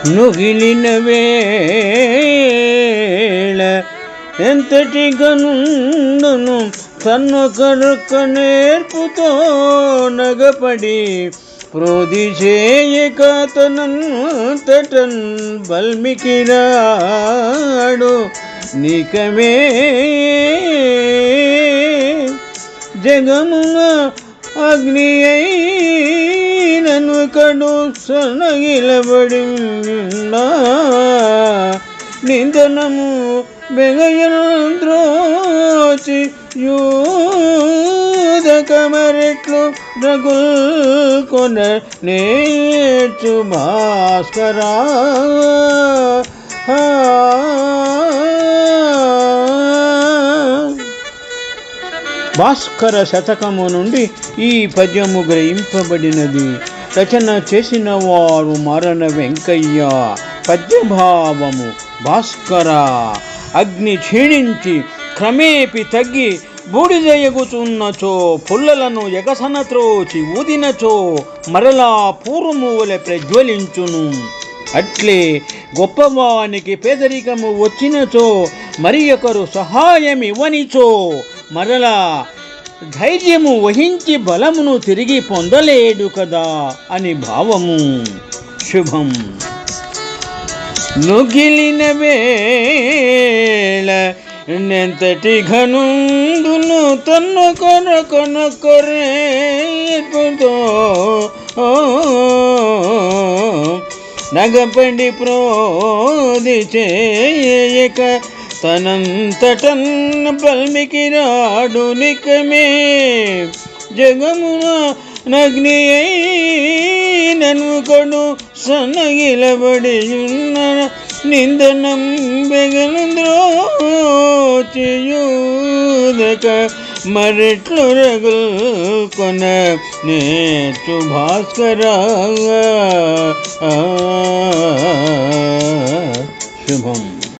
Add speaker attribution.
Speaker 1: నుగిలిన వేళ ఎంతటి గనుండును తన్నొకరొక్క నేర్పుతో నగపడి ప్రోధి చేయక తనంతటన్ బల్మికిరాడు నికమే జగమున అగ్ని అయినను కడు సనగిలబడి నిందనము బెగయంద్రోచి యూదకమరెట్లు రగుల్ కొన నేర్చు భాస్కరా. భాస్కర శతకము నుండి ఈ పద్యము గ్రహింపబడినది. రచన చేసిన వారు మరణ వెంకయ్య. పద్యభావము: భాస్కర అగ్ని క్షీణించి క్రమేపి తగ్గి బూడిదయగుచున్నచో పుల్లలను ఎగసన త్రోచి ఊదినచో మరలా పూర్వము వలె ప్రజ్వలించును. అట్లే గొప్పవానికి పేదరికము వచ్చినచో మరి ఒకరు సహాయమివ్వనిచో మరలా ధైర్యము వహించి బలమును తిరిగి పొందలేడు కదా అని భావము. శుభం. నుగిలిన వేళ నెంతటి ఘనుండును తన్ను కొనొకరేపుతో నగపడి ప్రోధి చేయక తనంతటన్ బల్మికిరాడు నికమే జగమున నగ్ని అయినను కడు సన్నగిలబడి ఉన్న నిందనం బెగలంద్రోచియూదక మరెట్లు రగుల్ కొన నేర్చు భాస్కరా. శుభం.